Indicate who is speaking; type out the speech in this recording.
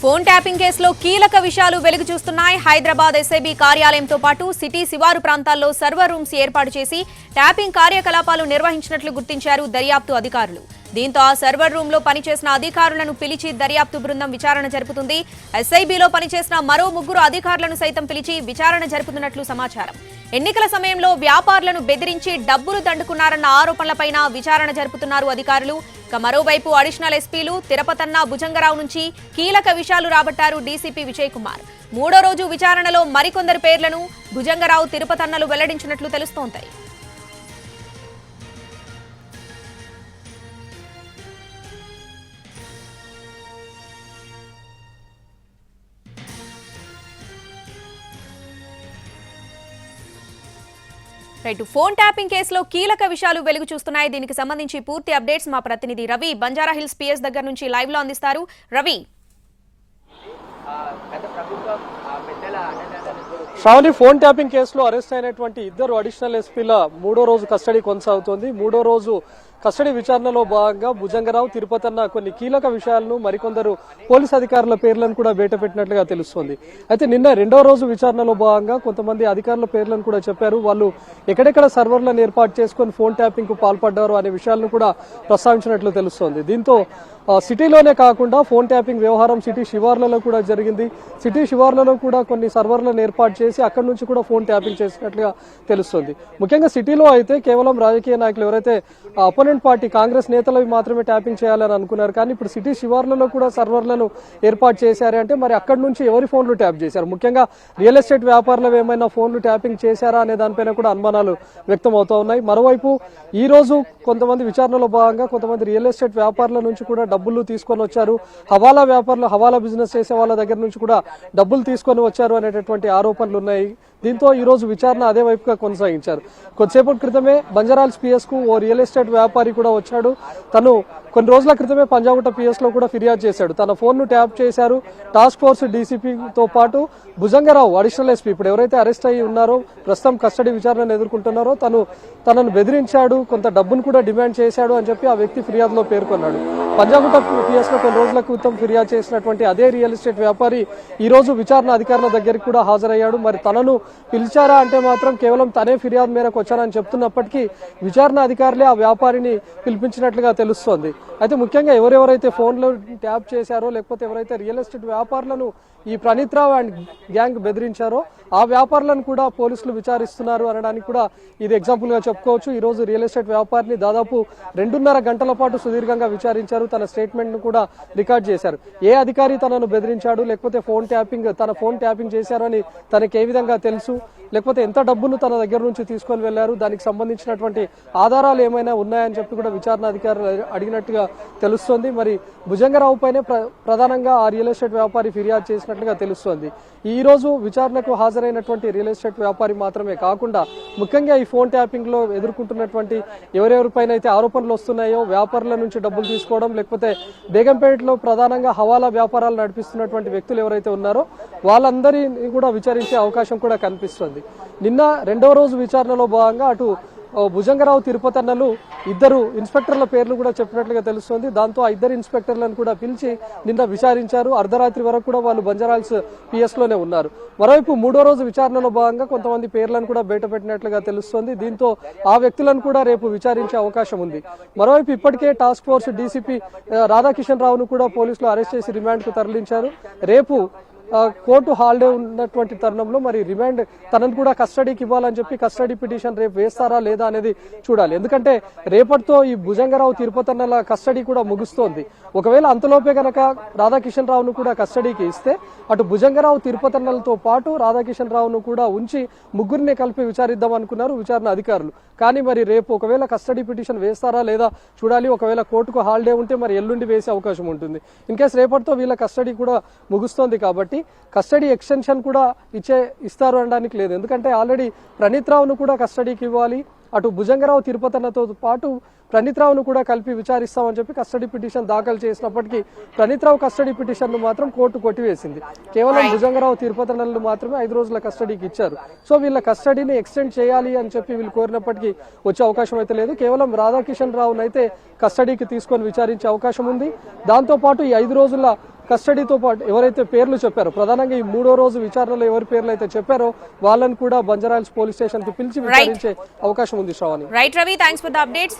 Speaker 1: Phone tapping కేసులో కీలక విషయాలు వెలుగు చూస్తున్నాయి. హైదరాబాద్ ఎస్ఐబీ కార్యాలయంతో పాటు సిటీ శివారు ప్రాంతాల్లో సర్వర్ రూమ్స్ ఏర్పాటు చేసి ట్యాపింగ్ కార్యకలాపాలు నిర్వహించినట్లు గుర్తించారు దర్యాప్తు అధికారులు. దీంతో ఆ సర్వర్ రూమ్ లో పనిచేసిన అధికారులను పిలిచి దర్యాప్తు బృందం విచారణ జరుపుతుంది. ఎస్ఐబీలో పనిచేసిన మరో 3 అధికారులను సైతం పిలిచి విచారణ జరుపుతున్నట్లు సమాచారం. ఎన్నికల సమయంలో వ్యాపారులను బెదిరించి డబ్బులు దండుకున్నారన్న ఆరోపణలపైన విచారణ జరుపుతున్నారు అధికారులు. మరోవైపు అడిషనల్ ఎస్పీలు తిరుపతన్న, భుజంగరావు నుంచి కీలక విషయాలు రాబట్టారు డీసీపీ విజయ్ కుమార్. 3వ రోజు విచారణలో మరికొందరు పేర్లను భుజంగరావు, తిరుపతన్నలు వెల్లడించినట్లు తెలుస్తోంది. ఫోన్ ట్యాపింగ్ కేసులో కీలక విషయాలు వెలుగు చూస్తున్నాయి. దీనికి సంబంధించి పూర్తి అప్డేట్స్ మా ప్రతినిధి రవి బంజారాహిల్స్ పిఎస్ దగ్గర నుంచి లైవ్ లో అందిస్తారు. రవి,
Speaker 2: శ్రావణి, ఫోన్ ట్యాపింగ్ కేసులో అరెస్ట్ అయినటువంటి 2 అడిషనల్ ఎస్పీల 3వ రోజు కస్టడీ కొనసాగుతోంది. 3వ రోజు కస్టడీ విచారణలో భాగంగా భుజంగరావు, తిరుపతన్న కొన్ని కీలక విషయాలను, మరికొందరు పోలీస్ అధికారుల పేర్లను కూడా బయటపెట్టినట్లుగా తెలుస్తోంది. అయితే నిన్న 2వ రోజు విచారణలో భాగంగా కొంతమంది అధికారుల పేర్లను కూడా చెప్పారు. వాళ్ళు ఎక్కడెక్కడ సర్వర్లను ఏర్పాటు చేసుకుని ఫోన్ ట్యాపింగ్ కు పాల్పడ్డారు అనే విషయాలను కూడా ప్రస్తావించినట్లు తెలుస్తోంది. దీంతో సిటీలోనే కాకుండా ఫోన్ ట్యాపింగ్ వ్యవహారం సిటీ శివార్లలో కూడా జరిగింది. సిటీ శివార్లలో కూడా కొన్ని సర్వర్లను ఏర్పాటు చేసి అక్కడి నుంచి కూడా ఫోన్ ట్యాపింగ్ చేసినట్లుగా తెలుస్తుంది. ముఖ్యంగా సిటీలో అయితే కేవలం రాజకీయ నాయకులు, ఎవరైతే అపోనెంట్ పార్టీ కాంగ్రెస్ నేతలవి మాత్రమే ట్యాపింగ్ చేయాలని అనుకున్నారు. కానీ ఇప్పుడు సిటీ శివార్లలో కూడా సర్వర్లను ఏర్పాటు చేశారు. అంటే మరి అక్కడి నుంచి ఎవరి ఫోన్లు ట్యాప్ చేశారు, ముఖ్యంగా రియల్ ఎస్టేట్ వ్యాపారులు ఏమైనా ఫోన్లు ట్యాపింగ్ చేశారా అనే దానిపైన కూడా అనుమానాలు వ్యక్తం అవుతా ఉన్నాయి. మరోవైపు ఈ రోజు కొంతమంది విచారణలో భాగంగా కొంతమంది రియల్ ఎస్టేట్ వ్యాపారుల నుంచి కూడా డబ్బులు తీసుకొని వచ్చారు, హవాలా వ్యాపారులు, హవాలా బిజినెస్ చేసే వాళ్ళ దగ్గర నుంచి కూడా డబ్బులు తీసుకొని వచ్చారు అనేటటువంటి ఆరోపణలు ఉన్నాయి. దీంతో ఈ రోజు విచారణ అదే వైపుగా కొనసాగించారు. కొద్దిసేపటి క్రితమే బంజారాహిల్స్ పిఎస్ కు ఓ రియల్ ఎస్టేట్ వ్యాపారి కూడా వచ్చాడు. తను కొన్ని రోజుల క్రితమే పంజాగుట్ట పిఎస్ లో కూడా ఫిర్యాదు చేశాడు. తన ఫోన్ ను ట్యాప్ చేశారు. టాస్క్ ఫోర్స్ డీసీపీతో పాటు భుజంగరావు అడిషనల్ ఎస్పీ, ఇప్పుడు ఎవరైతే అరెస్ట్ అయ్యి ఉన్నారో, ప్రస్తుతం కస్టడీ విచారణను ఎదుర్కొంటున్నారో, తనను బెదిరించాడు, కొంత డబ్బును కూడా డిమాండ్ చేశాడు అని చెప్పి ఆ వ్యక్తి ఫిర్యాదులో పేర్కొన్నాడు. పంజాగుట్ట పిఎస్ లో కొన్ని రోజుల క్రితం ఫిర్యాదు చేసినటువంటి అదే రియల్ ఎస్టేట్ వ్యాపారి ఈ రోజు విచారణ అధికారుల దగ్గరికి కూడా హాజరయ్యాడు. మరి తనను పిలిచారా అంటే మాత్రం కేవలం తనే ఫిర్యాదు మేరకు వచ్చానని చెప్తున్నప్పటికీ విచారణ అధికారులే ఆ వ్యాపారిని పిలిపించినట్లుగా తెలుస్తోంది. అయితే ముఖ్యంగా ఎవరెవరైతే ఫోన్లో ట్యాప్ చేశారో, లేకపోతే ఎవరైతే రియల్ ఎస్టేట్ వ్యాపారులను ఈ ప్రణీత్ రావు అండ్ గ్యాంగ్ బెదిరించారో ఆ వ్యాపారులను కూడా పోలీసులు విచారిస్తున్నారు అనడానికి కూడా ఇది ఎగ్జాంపుల్ గా చెప్పుకోవచ్చు. ఈ రోజు రియల్ ఎస్టేట్ వ్యాపారిని దాదాపు 2.5 గంటల పాటు సుదీర్ఘంగా విచారించారు. తన స్టేట్మెంట్ ను కూడా రికార్డ్ చేశారు. ఏ అధికారి తనను బెదిరించాడు, లేకపోతే తన ఫోన్ ట్యాపింగ్ చేశారని తనకి ఏ విధంగా తెలుసు, లేకపోతే ఎంత డబ్బును తన దగ్గర నుంచి తీసుకొని వెళ్లారు, దానికి సంబంధించినటువంటి ఆధారాలు ఏమైనా ఉన్నాయని చెప్పి కూడా విచారణ అధికారులు అడిగినట్టుగా తెలుస్తోంది. మరి భుజంగరావు పైనే ప్రధానంగా ఆ రియల్ ఎస్టేట్ వ్యాపారి ఫిర్యాదు చేసినట్లుగా తెలుస్తోంది. ఈ రోజు విచారణకు హాజరైనటువంటి రియల్ ఎస్టేట్ వ్యాపారి మాత్రమే కాకుండా ముఖ్యంగా ఈ ఫోన్ ట్యాపింగ్ లో ఎదుర్కొంటున్నటువంటి ఎవరెవరిపైన అయితే ఆరోపణలు వస్తున్నాయో, వ్యాపారుల నుంచి డబ్బులు తీసుకోవడం, లేకపోతే బేగంపేటలో ప్రధానంగా హవాలా వ్యాపారాలు నడిపిస్తున్నటువంటి వ్యక్తులు ఎవరైతే ఉన్నారో వాళ్ళందరినీ కూడా విచారించే అవకాశం కూడా కనిపిస్తుంది. నిన్న 2వ రోజు విచారణలో భాగంగా అటు భుజంగరావు, తిరుపతన్నలు 2 ఇన్స్పెక్టర్ల పేర్లు కూడా చెప్పినట్లుగా తెలుస్తోంది. దాంతో ఆ 2 ఇన్స్పెక్టర్లను కూడా పిలిచి నిన్న విచారించారు. అర్ధరాత్రి వరకు కూడా వాళ్ళు బంజారాహిల్స్ పిఎస్ లోనే ఉన్నారు. మరోవైపు 3వ రోజు విచారణలో భాగంగా కొంతమంది పేర్లను కూడా బయటపెట్టినట్లుగా తెలుస్తోంది. దీంతో ఆ వ్యక్తులను కూడా రేపు విచారించే అవకాశం ఉంది. మరోవైపు ఇప్పటికే టాస్క్ ఫోర్స్ డీసీపీ రాధాకిషన్ రావును కూడా పోలీసులు అరెస్ట్ చేసి రిమాండ్ కు తరలించారు. రేపు కోర్టు హాలిడే ఉన్నటువంటి తరుణంలో మరి రిమాండ్ తనను కూడా కస్టడీకి ఇవ్వాలని చెప్పి కస్టడీ పిటిషన్ రేపు వేస్తారా లేదా అనేది చూడాలి. ఎందుకంటే రేపటితో ఈ భుజంగరావు, తిరుపతన్నల కస్టడీ కూడా ముగుస్తోంది. ఒకవేళ అంతలోపే గనక రాధాకిషన్ రావును కూడా కస్టడీకి ఇస్తే అటు భుజంగరావు, తిరుపతన్నలతో పాటు రాధాకిషన్ రావును కూడా ఉంచి 3 కలిపి విచారిద్దాం అనుకున్నారు విచారణ అధికారులు. కానీ మరి రేపు ఒకవేళ కస్టడీ పిటిషన్ వేస్తారా లేదా చూడాలి. ఒకవేళ కోర్టుకు హాలిడే ఉంటే మరి ఎల్లుండి వేసే అవకాశం ఉంటుంది. ఇన్ కేసు రేపటితో వీళ్ళ కస్టడీ కూడా ముగుస్తోంది కాబట్టి కస్టడీ ఎక్స్టెన్షన్ కూడా ఇస్తారు అనడానికి లేదు. ఎందుకంటే ఆల్రెడీ ప్రణీత్ రావును కూడా కస్టడీకి ఇవ్వాలి, అటు భుజంగరావు, తిరుపతన్నతో పాటు ప్రణీత్ రావును కూడా కలిపి విచారిస్తామని చెప్పి కస్టడీ పిటిషన్ దాఖలు చేసినప్పటికీ ప్రణీత్ రావు కస్టడీ పిటిషన్ ను మాత్రం కోర్టు కొట్టివేసింది. కేవలం భుజంగరావు, తిరుపతన్నలను మాత్రమే 5 రోజుల కస్టడీకి ఇచ్చారు. సో వీళ్ళ కస్టడీని ఎక్స్టెండ్ చేయాలి అని చెప్పి వీళ్ళు కోరినప్పటికీ వచ్చే అవకాశం అయితే లేదు. కేవలం రాధాకిషన్ రావునైతే కస్టడీకి తీసుకొని విచారించే అవకాశం ఉంది. దాంతో పాటు ఈ 5 రోజుల కస్టడీతో పాటు ఎవరైతే పేర్లు చెప్పారో, ప్రధానంగా ఈ 3వ రోజు విచారణలో ఎవరి పేర్లు అయితే చెప్పారో వాళ్ళని కూడా బంజారాహిల్స్ పోలీస్ స్టేషన్ కి పిలిచి విచారించే అవకాశం ఉంది Shravani.
Speaker 1: Right Ravi, thanks for the updates.